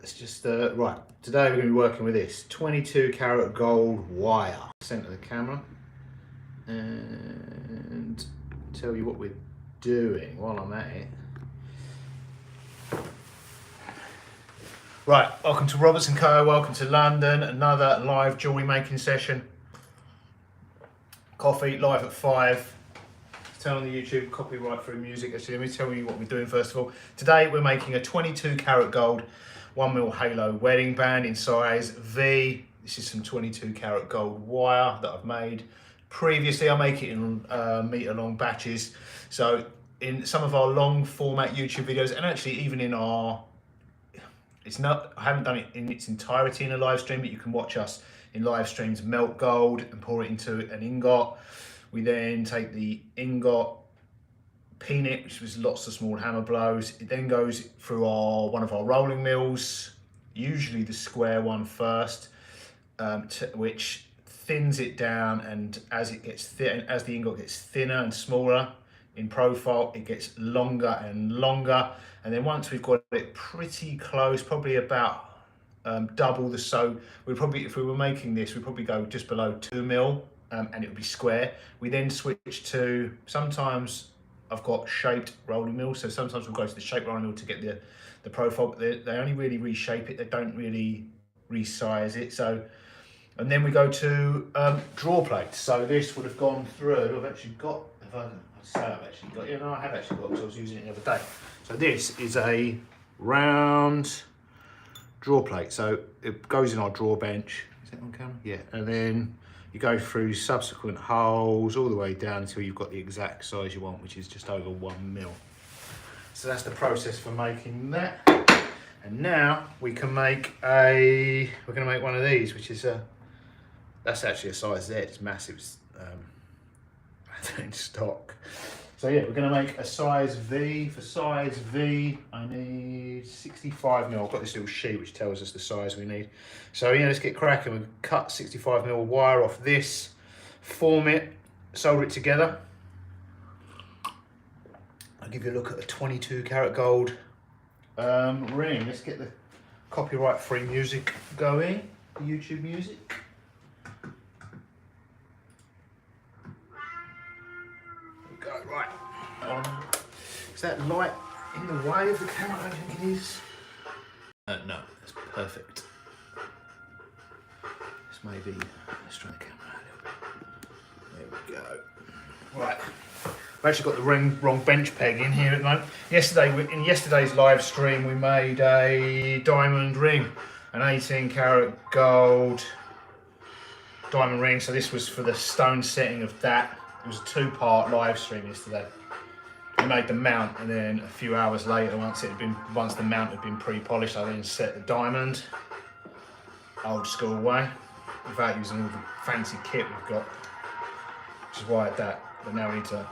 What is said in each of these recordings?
let's just, right, today we're going to be working with this 22 karat gold wire. Center the camera and tell you what we're doing while I'm at it. Right, welcome to Roberts & Co, welcome to London, another live jewellery making session. Coffee, live at 5. Turn on the YouTube, copyright free music. Actually, let me tell you what we're doing first of all. Today we're making a 22 karat gold 1mm halo wedding band in size V. This is some 22 karat gold wire that I've made. Previously I make it in metre long batches. So in some of our long format YouTube videos, and actually even in our, I haven't done it in its entirety in a live stream, but you can watch us in live streams melt gold and pour it into an ingot. We then take the ingot, pin it, which was lots of small hammer blows. It then goes through one of our rolling mills, usually the square one first, which thins it down, and as it gets thin, as the ingot gets thinner and smaller in profile, it gets longer and longer. And then once we've got it pretty close, probably about double the, so we'd probably, if we were making this, we'd probably go just below 2mm. And it would be square. We then switch to, sometimes I've got shaped rolling mills, so sometimes we'll go to the shaped rolling mill to get the profile, but they only really reshape it, they don't really resize it. So, and then we go to draw plates. So this would have gone through, I've actually got, I have actually got, you know, I have actually got, because I was using it the other day. So this is a round draw plate. So it goes in our draw bench. Is it on camera? Yeah, and then you go through subsequent holes all the way down until you've got the exact size you want, which is just over 1mm. So that's the process for making that. And now we can make we're going to make one of these, which is that's actually a size Z. It's massive. It's in stock. So yeah, we're going to make a size V. For size V, I need 65mm. I've got this little sheet which tells us the size we need. So yeah, let's get cracking. We'll cut 65mm wire off this, form it, solder it together. I'll give you a look at the 22 karat gold ring. Let's get the copyright free music going, the YouTube music. Right, is that light in the way of the camera? I think it is. No, that's perfect. This may be, let's try the camera a little bit. There we go. Right, I've actually got the wrong bench peg in here at the moment. In yesterday's live stream, we made a diamond ring, an 18 karat gold diamond ring. So this was for the stone setting of that. It was a 2-part live stream yesterday. We made the mount, and then a few hours later, once the mount had been pre-polished, I then set the diamond, old school way, without using all the fancy kit we've got, which is why I had that. But now we need to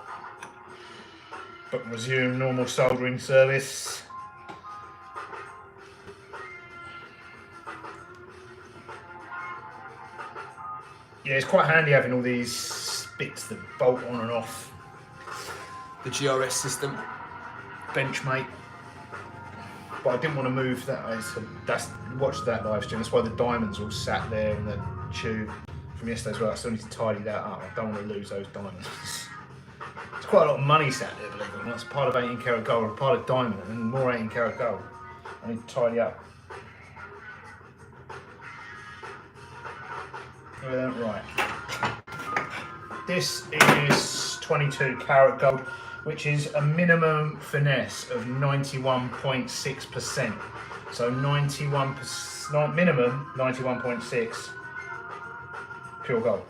resume normal soldering service. Yeah, it's quite handy having all these bits that bolt on and off the GRS system, Benchmate. But I didn't want to move that. Watch that live stream. That's why the diamonds all sat there in the tube from yesterday as well. I still need to tidy that up. I don't want to lose those diamonds. It's quite a lot of money sat there, believe it or not. It's a pile of 18 karat gold, a pile of diamond, and more 18 karat gold. I need to tidy up. Right. This is 22 karat gold, which is a minimum finesse of 91.6%. So 91%, minimum 91.6 pure gold.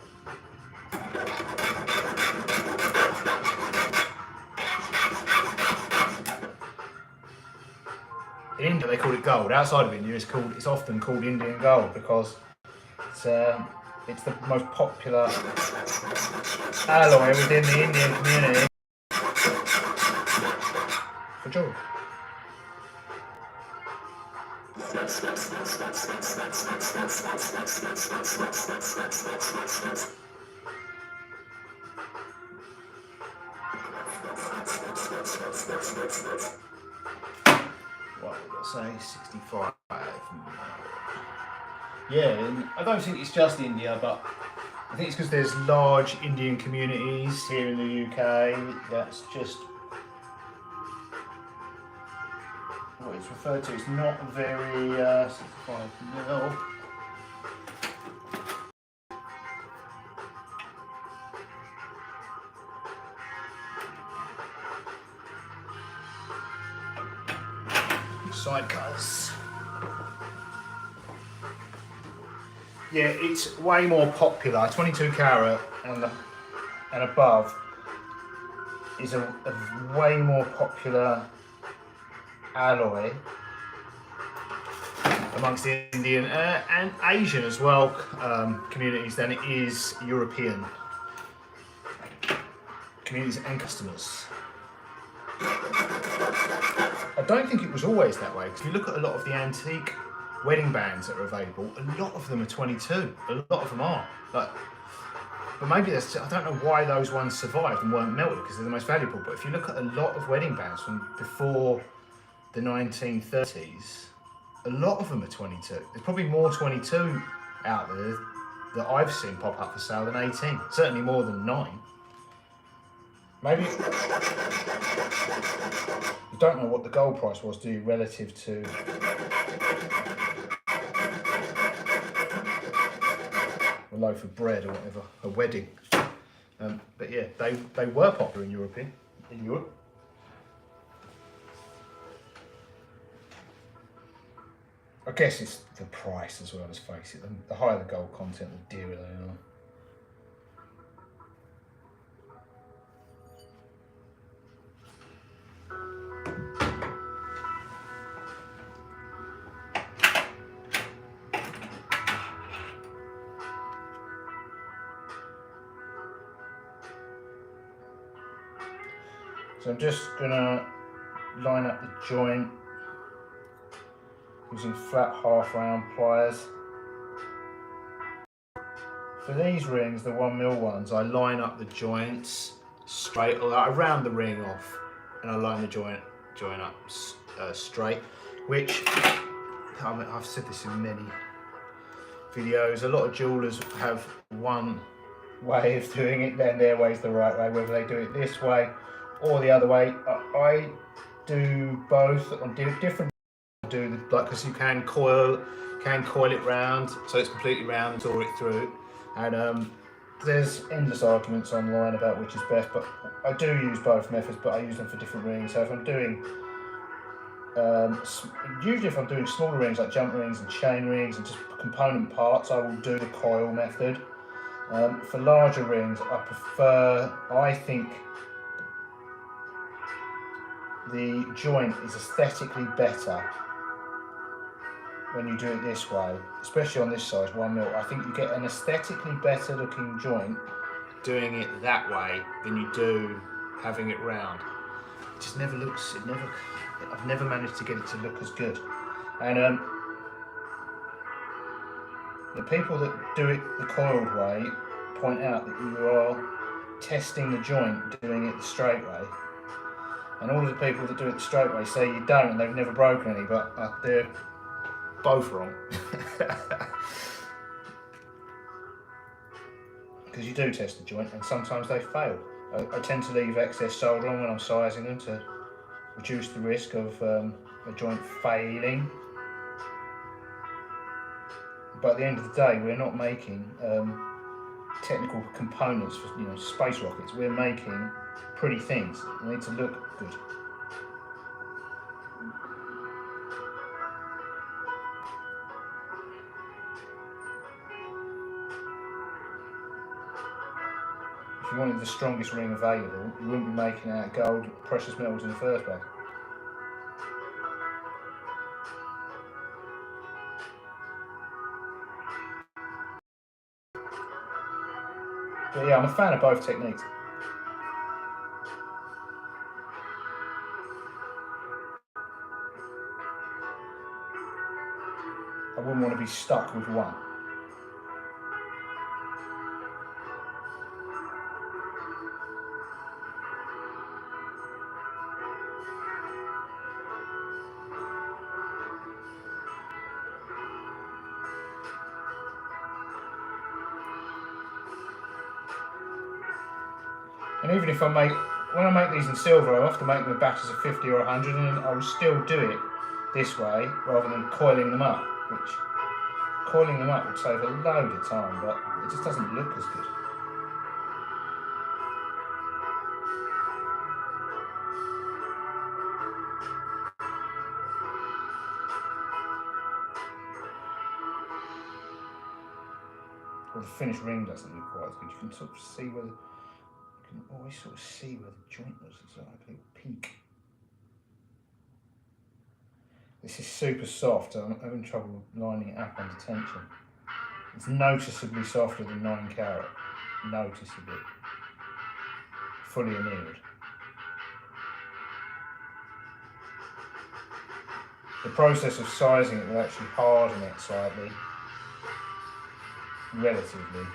In India they call it gold. Outside of India it's often called Indian gold because it's the most popular alloy within the Indian community for jewelry. Right, we've got say 65. Yeah, and I don't think it's just India, but I think it's because there's large Indian communities here in the UK. That's just what it's referred to. It's not very 65 mil. Side cutters. Yeah, it's way more popular. 22 carat and above is a way more popular alloy amongst the Indian and Asian as well communities than it is European communities and customers. I don't think it was always that way, because if you look at a lot of the antique wedding bands that are available, a lot of them are 22. A lot of them are. But maybe that's, I don't know why those ones survived and weren't melted, because they're the most valuable. But if you look at a lot of wedding bands from before the 1930s, a lot of them are 22. There's probably more 22 out there that I've seen pop up for sale than 18. Certainly more than 9. Maybe you don't know what the gold price was, do you, relative to a loaf of bread or whatever, a wedding. But yeah, they were popular in Europe. I guess it's the price as well, let's face it. The higher the gold content, the dearer they are. So I'm just gonna line up the joint using flat half round pliers. For these rings, the 1mm ones, I line up the joints straight, or I round the ring off and I line the joint up straight, which, I've said this in many videos, a lot of jewellers have one way of doing it, then their way is the right way, whether they do it this way or the other way. I do both on different. Because you can coil it round so it's completely round and saw it through, and there's endless arguments online about which is best, but I do use both methods, but I use them for different rings. So if I'm doing usually if I'm doing smaller rings like jump rings and chain rings and just component parts, I will do the coil method. For larger rings, I think the joint is aesthetically better when you do it this way, especially on this size, 1mm. I think you get an aesthetically better looking joint doing it that way than you do having it round. It just never looks, I've never managed to get it to look as good. And the people that do it the coiled way point out that you are testing the joint doing it the straight way. And all of the people that do it the straight way say you don't, and they've never broken any, but they're both wrong. Because you do test the joint and sometimes they fail. I tend to leave excess solder on when I'm sizing them to reduce the risk of a joint failing. But at the end of the day, we're not making technical components for space rockets. We're making pretty things. They need to look good. If you wanted the strongest ring available, you wouldn't be making out gold, precious metals in the first place. But yeah, I'm a fan of both techniques. I wouldn't want to be stuck with one. And even if when I make these in silver, I have to make them in batches of 50 or 100, and I will still do it this way rather than coiling them up, which coiling them up would save a load of time, but it just doesn't look as good. Well, the finished ring doesn't look quite as good. You can sort of see where you can always sort of see where the joint was. It's like a little peak. This is super soft. I'm having trouble lining it up under tension. It's noticeably softer than 9 carat. Noticeably. Fully annealed. The process of sizing it will actually harden it slightly. Relatively.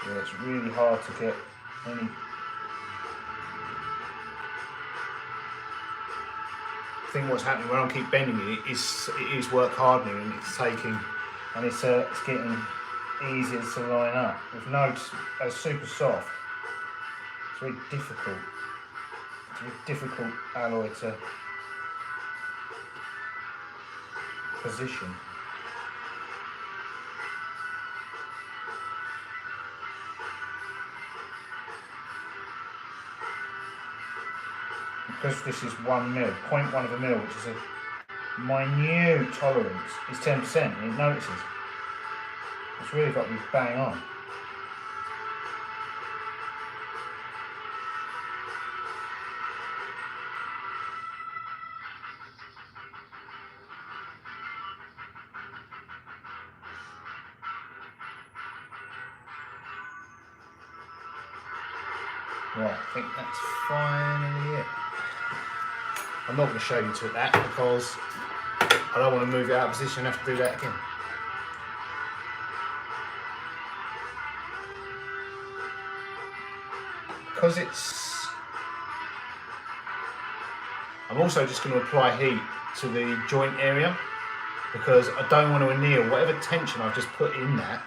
Yeah, it's really hard to get any. I think what's happening when I keep bending it is work hardening, and it's taking, and it's getting easier to line up. With notes as super soft, it's very difficult. It's a very difficult alloy to position. Because this is 1 mil, 0.1 of a mil, which is a minute tolerance, is 10%, and it notices. It's really got to be bang on. Right, I think that's finally it. I'm not going to show you to that because I don't want to move it out of position and have to do that again. Because it's... I'm also just going to apply heat to the joint area because I don't want to anneal whatever tension I've just put in that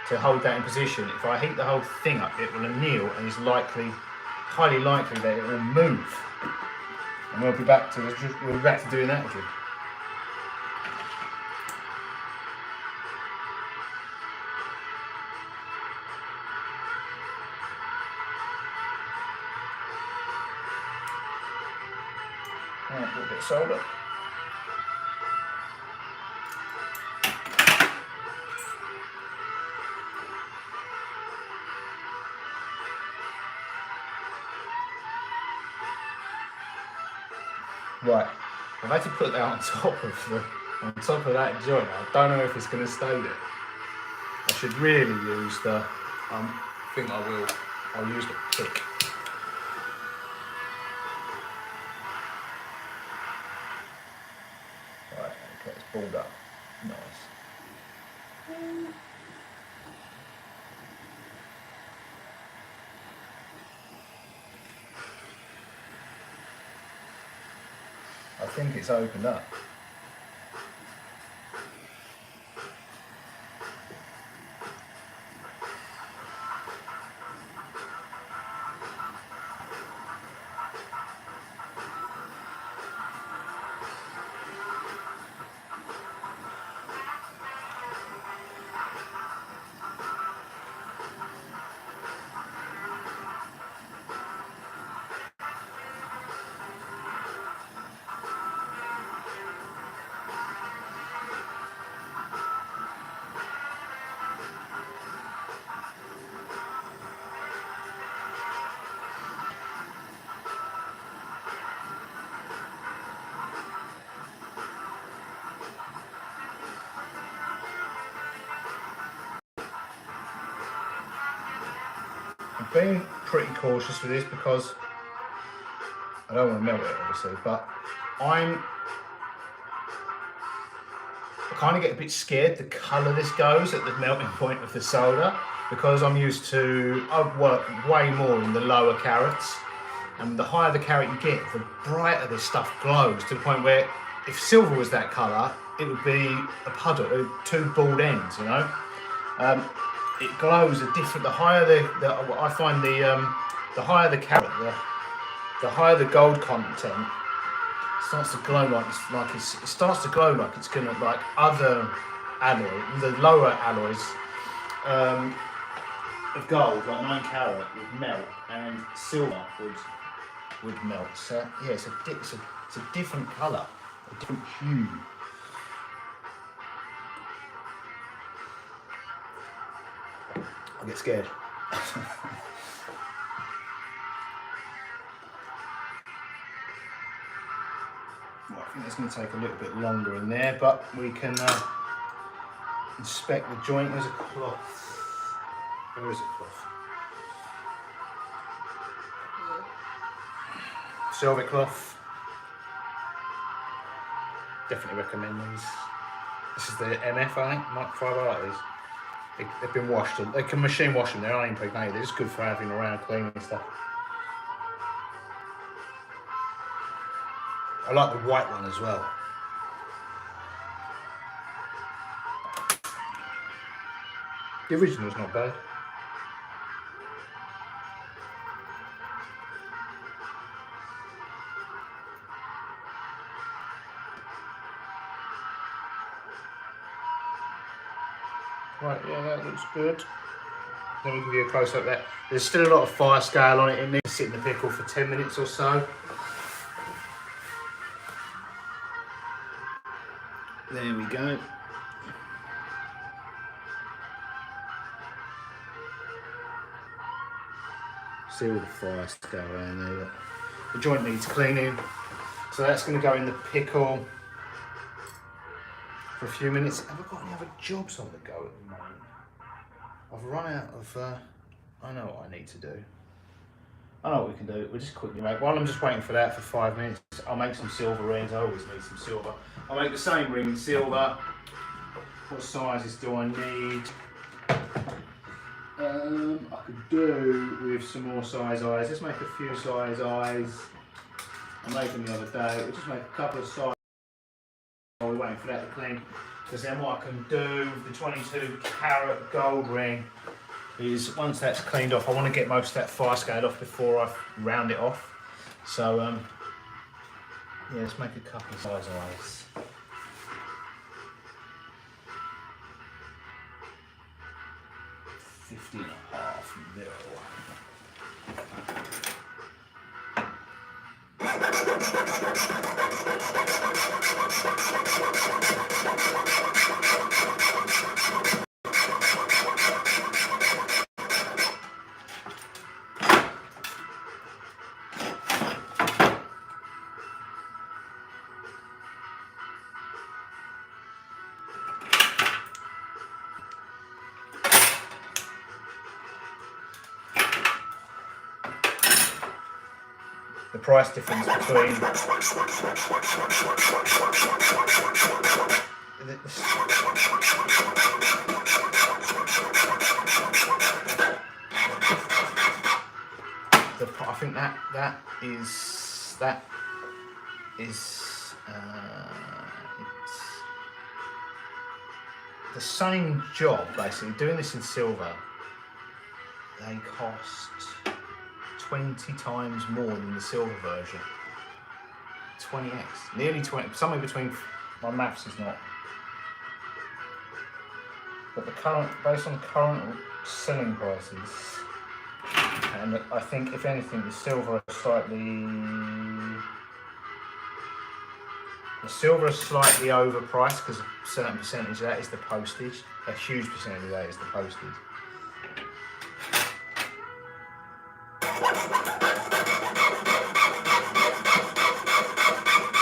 to hold that in position. If I heat the whole thing up, it will anneal and it's likely, highly likely that it will move. And we'll be back to doing that again. Right, a little bit of solder. Right, I've had to put that on top of that joint. I don't know if it's going to stay there. I should really use the. I think I will. I'll use the pick. Right, okay, it's balled up. Nice. I think it's opened up. I'm being pretty cautious with this because I don't want to melt it obviously, but I kind of get a bit scared the colour this goes at the melting point of the solder. because I'm used to, I've worked way more in the lower carats, and the higher the carat you get, the brighter this stuff glows, to the point where if silver was that colour, it would be a puddle, two bald ends, you know. It glows a different, the higher I find the higher the carat, the higher the gold content, it starts to glow it starts to glow like it's gonna, like other alloy, the lower alloys of gold, like 9 carat, would melt, and silver would melt. So yeah, it's a different colour, a different hue. I get scared. Well, I think that's going to take a little bit longer in there, but we can inspect the joint. There's a cloth. Where is it, cloth? Velvet cloth. Definitely recommend these. This is the MF, I think, microfiber like these. They've been washed. They can machine wash them. They're unimpregnated. They're just good for having around, cleaning and stuff. I like the white one as well. The original's not bad. Right, yeah, that looks good. Let me give you a close up there. There's still a lot of fire scale on it. It needs to sit in the pickle for 10 minutes or so. There we go. See all the fire scale around there. Look. The joint needs cleaning. So that's going to go in the pickle for a few minutes. Have I got any other jobs on the go at the moment? I've run out of, I know what I need to do. I know what we can do. We'll just quickly make, while I'm just waiting for that for 5 minutes, I'll make some silver rings. I always need some silver. I'll make the same ring in silver. What sizes do I need? I could do with some more size eyes. Let's make a few size eyes. I made them the other day. We'll just make a couple of size while we're waiting for that to clean. Because then what I can do with the 22 carat gold ring is, once that's cleaned off, I want to get most of that fire scale off before I round it off. So yeah, let's make a couple of size eyes. $50.5 mil. The price difference between I think that is it's the same job basically. Doing this in silver, they cost 20 times more than the silver version. 20x, nearly 20, somewhere between, my maths is not. But the current, based on the current selling prices, and I think if anything the silver is slightly overpriced, because a certain percentage of that is the postage. A huge percentage of that is the postage.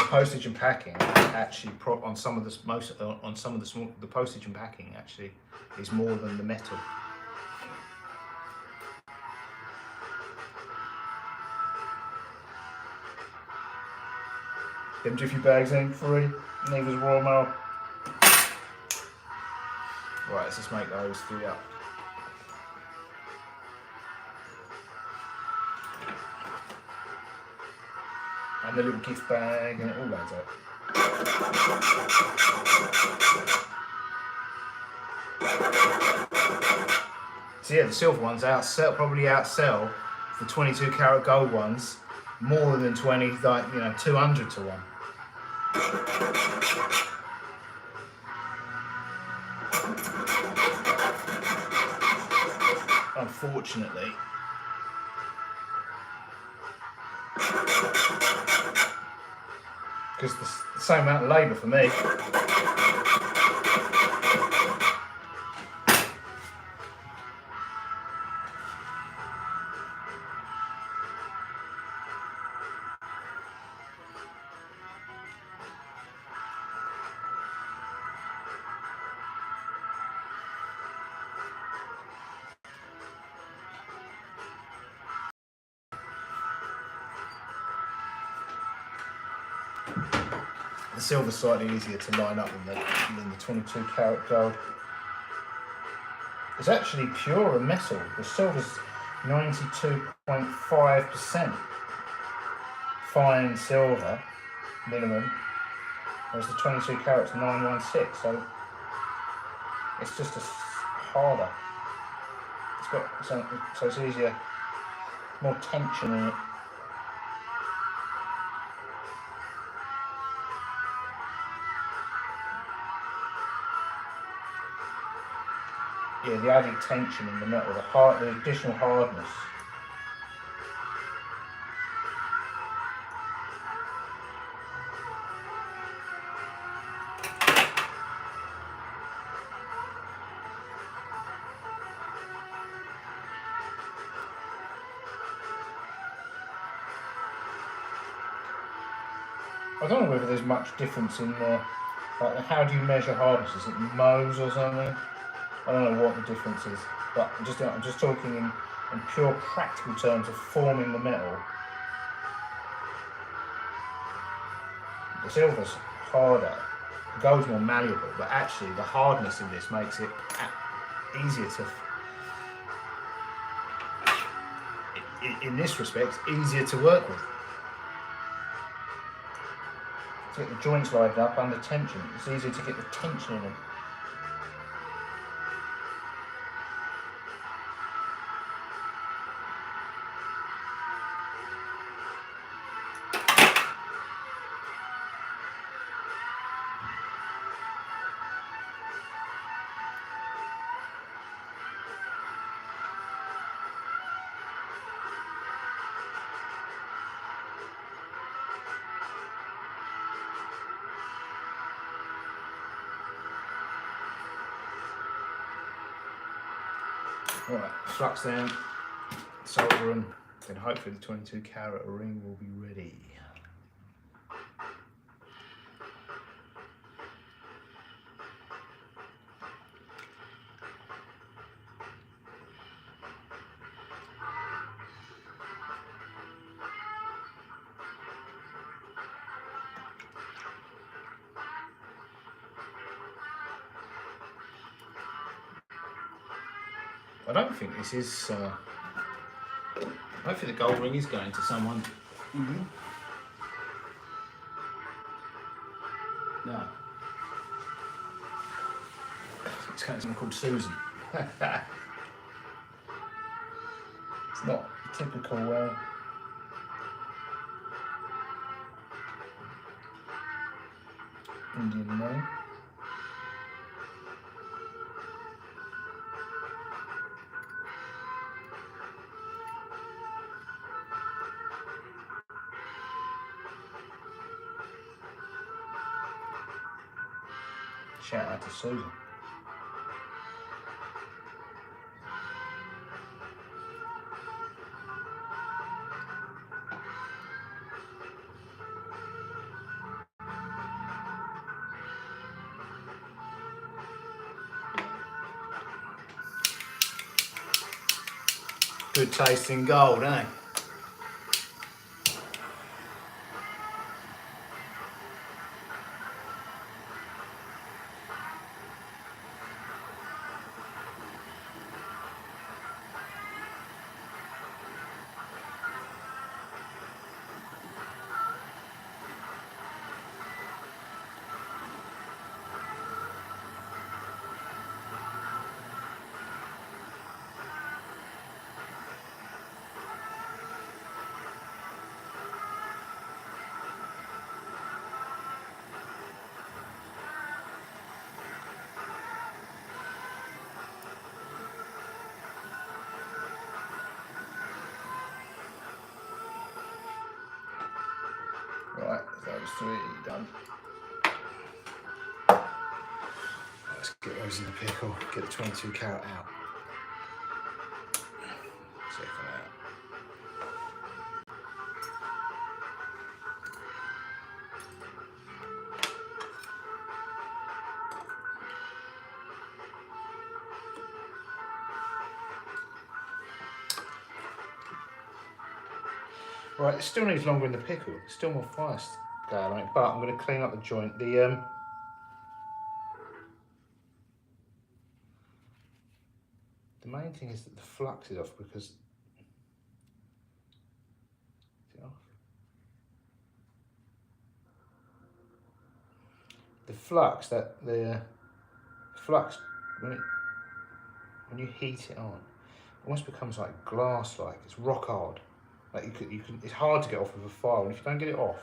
Postage and packing actually on some of the the postage and packing actually is more than the metal. Them jiffy bags ain't free, neither's Royal Mail. Right, let's just make those 3 up. And the little gift bag and it all adds up. So yeah, the silver ones probably outsell the 22 karat gold ones more than 200 to 1. Unfortunately. Because the same amount of labour for me. The silver's slightly easier to line up than the 22 karat gold. It's actually purer metal. The silver's 92.5% fine silver minimum, whereas the 22 karat's 916. So it's just harder. It's got so it's easier, more tension in it. Yeah, the added tension in the metal, the additional hardness. I don't know whether there's much difference in like how do you measure hardness? Is it moles or something? I don't know what the difference is, but I'm just talking in pure practical terms of forming the metal. The silver's harder, the gold's more malleable, but actually the hardness in this makes it easier to, in this respect, easier to work with. To get the joints lined up under tension, it's easier to get the tension in them. Right, flux down, solder them, then hopefully the 22 karat ring will be ready. I don't think this is, I don't think the gold ring is going to someone. No. It's going to someone called Susan. It's not a typical Indian name. Shout out to Susan. Good tasting gold, eh? those 3 done. Let's get those in the pickle, get the 22 carat out. Second out. Right, it still needs longer in the pickle. There's still more fire going on it, but I'm going to clean up the joint. The main thing is that the flux is off because is it off? The flux the flux when you heat it on, it almost becomes like glass-like. It's rock hard. Like you can. It's hard to get off with a file, and if you don't get it off,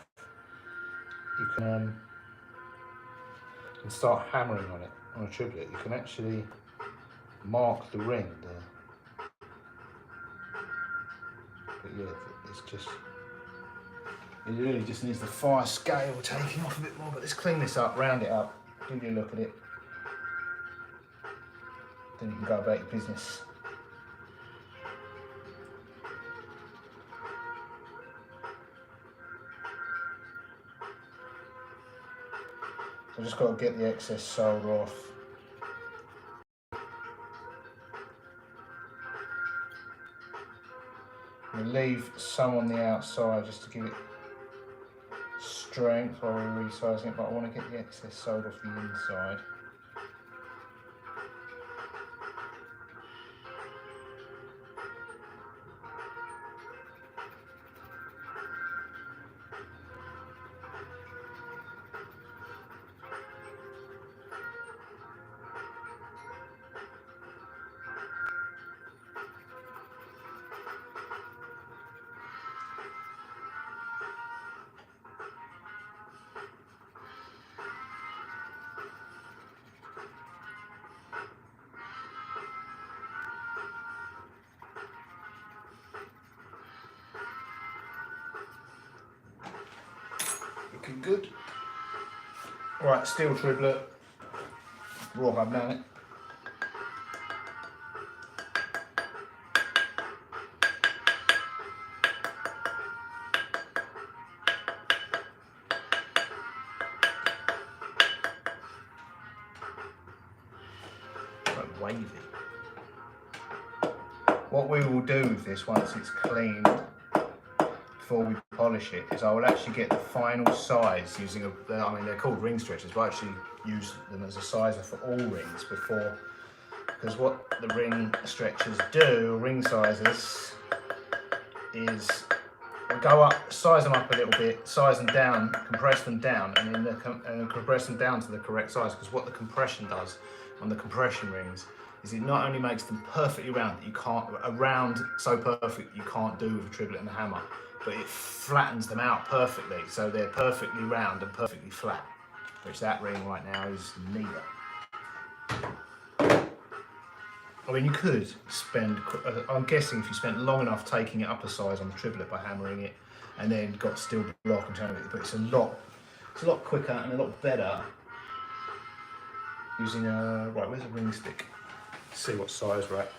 you can start hammering on it on a triplet. You can actually mark the ring there. But yeah, it's just. It really just needs the fire scale taking off a bit more. But let's clean this up, round it up, give you a look at it. Then you can go about your business. So I've just got to get the excess solder off. I'm going to leave some on the outside just to give it strength while we're resizing it, but I want to get the excess solder off the inside. Looking good. Right, steel triplet, raw hub magnet. Quite wavy. What we will do with this once it's cleaned, before we polish it, is I will actually get the final size using I mean they're called ring stretchers, but I actually use them as a sizer for all rings before, because what the ring stretchers do, ring sizers, is go up, size them up a little bit, size them down, compress them down, and then compress them down to the correct size, because what the compression does on the compression rings is it not only makes them perfectly round, that you can't, round so perfect you can't do with a triplet and a hammer, but it flattens them out perfectly, so they're perfectly round and perfectly flat, which that ring right now is neither. I mean, you could spend, I'm guessing if you spent long enough taking it up a size on the triplet by hammering it, and then got steel block and turning it, but it's a lot quicker and a lot better using a, right, where's the ring stick? Let's see what size we're at.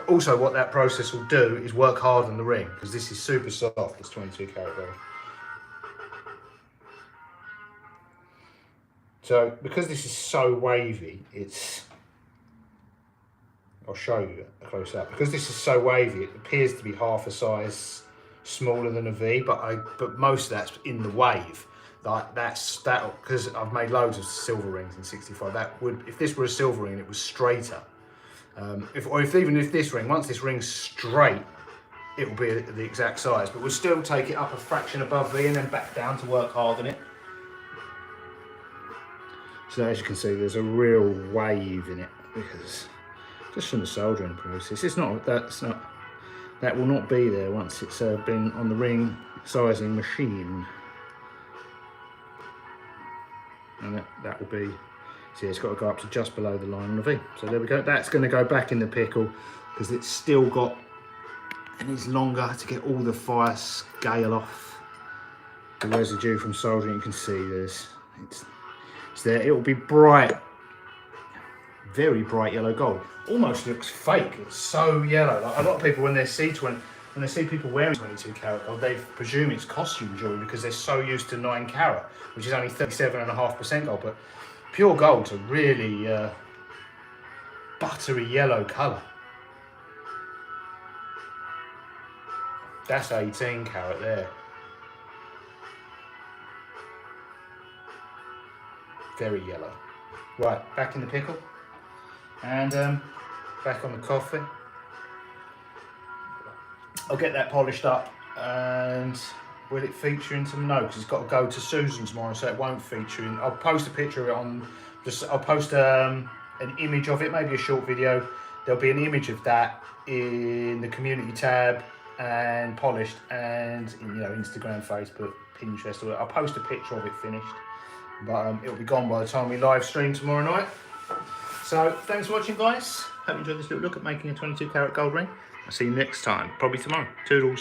Also, what that process will do is work hard on the ring, because this is super soft, this 22 carat gold. So, because this is so wavy, I'll show you a close up. Because this is so wavy, it appears to be half a size smaller than a V, but most of that's in the wave. Like because I've made loads of silver rings in 65. That would, if this were a silver ring and it was straighter, even if this ring, once this ring's straight, it will be the exact size, but we'll still take it up a fraction above V and then back down to work hard on it. So as you can see, there's a real wave in it, because just from the soldering process, that will not be there once it's been on the ring sizing machine. And that will be, see, it's got to go up to just below the line on the V. So there we go. That's going to go back in the pickle, because it's still got and it's longer to get all the fire scale off the residue from soldering. You can see it's there. It will be bright, very bright yellow gold. Almost looks fake. It's so yellow. Like a lot of people, when they see people wearing 22 karat gold, they presume it's costume jewelry because they're so used to 9 carat, which is only 37.5% gold. But pure gold's a really buttery yellow colour. That's 18 carat there. Very yellow. Right, back in the pickle. And back on the coffee. I'll get that polished up, and will it feature in some notes? It's got to go to Susan tomorrow, so it won't feature in. I'll post a picture of it on. I'll post an image of it, maybe a short video. There'll be an image of that in the community tab and polished, and in, Instagram, Facebook, Pinterest. I'll post a picture of it finished, but it'll be gone by the time we live stream tomorrow night. So thanks for watching, guys. Hope you enjoyed this little look at making a 22 karat gold ring. I'll see you next time, probably tomorrow. Toodles.